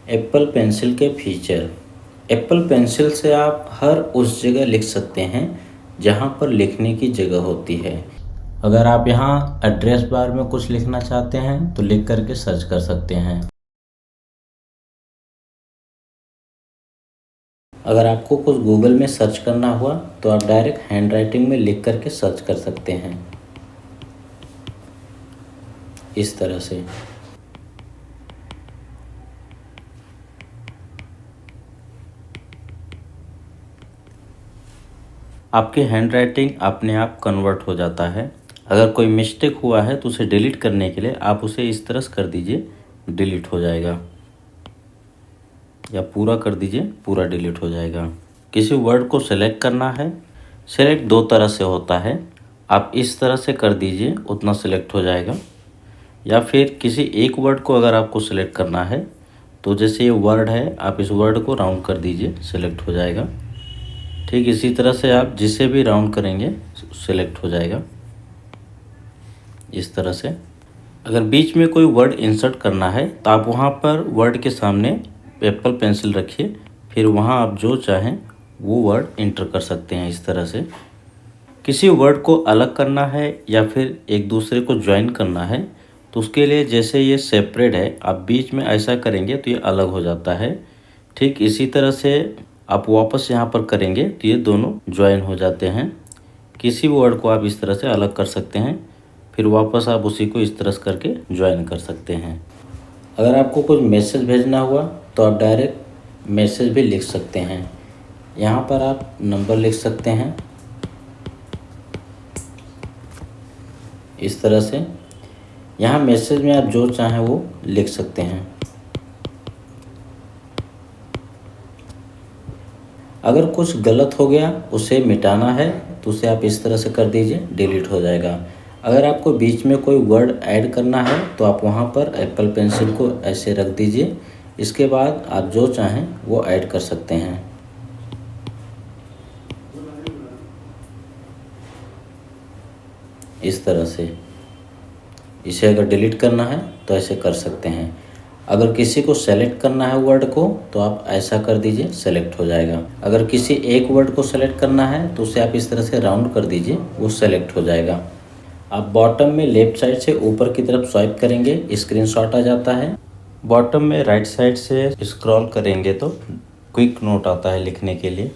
Apple pencil के feature. Apple pencil से आप हर उस जगह लिख सकते हैं जहां पर लिखने की जगह होती है। अगर आप यहां एड्रेस बार में कुछ लिखना चाहते हैं तो लिख करके सर्च कर सकते हैं। अगर आपको कुछ गूगल में सर्च करना हुआ तो आप डायरेक्ट हैंड राइटिंग में लिख करके सर्च कर सकते हैं, इस तरह से। आपकी हैंड राइटिंग अपने आप कन्वर्ट हो जाता है। अगर कोई मिस्टेक हुआ है तो उसे डिलीट करने के लिए आप उसे इस तरह से कर दीजिए, डिलीट हो जाएगा, या पूरा कर दीजिए, पूरा डिलीट हो जाएगा। किसी वर्ड को सेलेक्ट करना है, सेलेक्ट दो तरह से होता है। आप इस तरह से कर दीजिए, उतना सेलेक्ट हो जाएगा। या फिर किसी एक वर्ड को अगर आपको सेलेक्ट करना है तो जैसे ये वर्ड है, आप इस वर्ड को राउंड कर दीजिए, सेलेक्ट हो जाएगा। ठीक इसी तरह से आप जिसे भी राउंड करेंगे सेलेक्ट हो जाएगा, इस तरह से। अगर बीच में कोई वर्ड इंसर्ट करना है तो आप वहाँ पर वर्ड के सामने एप्पल पेंसिल रखिए, फिर वहाँ आप जो चाहें वो वर्ड इंटर कर सकते हैं, इस तरह से। किसी वर्ड को अलग करना है या फिर एक दूसरे को ज्वाइन करना है तो उसके लिए जैसे ये सेपरेट है, आप बीच में ऐसा करेंगे तो ये अलग हो जाता है। ठीक इसी तरह से आप वापस यहाँ पर करेंगे तो ये दोनों ज्वाइन हो जाते हैं। किसी वर्ड को आप इस तरह से अलग कर सकते हैं, फिर वापस आप उसी को इस तरह से करके ज्वाइन कर सकते हैं। अगर आपको कुछ मैसेज भेजना हुआ तो आप डायरेक्ट मैसेज भी लिख सकते हैं। यहाँ पर आप नंबर लिख सकते हैं, इस तरह से। यहाँ मैसेज में आप जो चाहें वो लिख सकते हैं। अगर कुछ गलत हो गया, उसे मिटाना है तो उसे आप इस तरह से कर दीजिए, डिलीट हो जाएगा। अगर आपको बीच में कोई वर्ड ऐड करना है तो आप वहाँ पर एप्पल पेंसिल को ऐसे रख दीजिए, इसके बाद आप जो चाहें वो ऐड कर सकते हैं, इस तरह से। इसे अगर डिलीट करना है तो ऐसे कर सकते हैं। अगर किसी को सेलेक्ट करना है वर्ड को तो आप ऐसा कर दीजिए, सेलेक्ट हो जाएगा। अगर किसी एक वर्ड को सेलेक्ट करना है तो उसे आप इस तरह से राउंड कर दीजिए, वो सेलेक्ट हो जाएगा। आप बॉटम में लेफ्ट साइड से ऊपर की तरफ स्वाइप करेंगे, स्क्रीनशॉट आ जाता है। बॉटम में राइट साइड से स्क्रॉल करेंगे तो क्विक नोट आता है लिखने के लिए।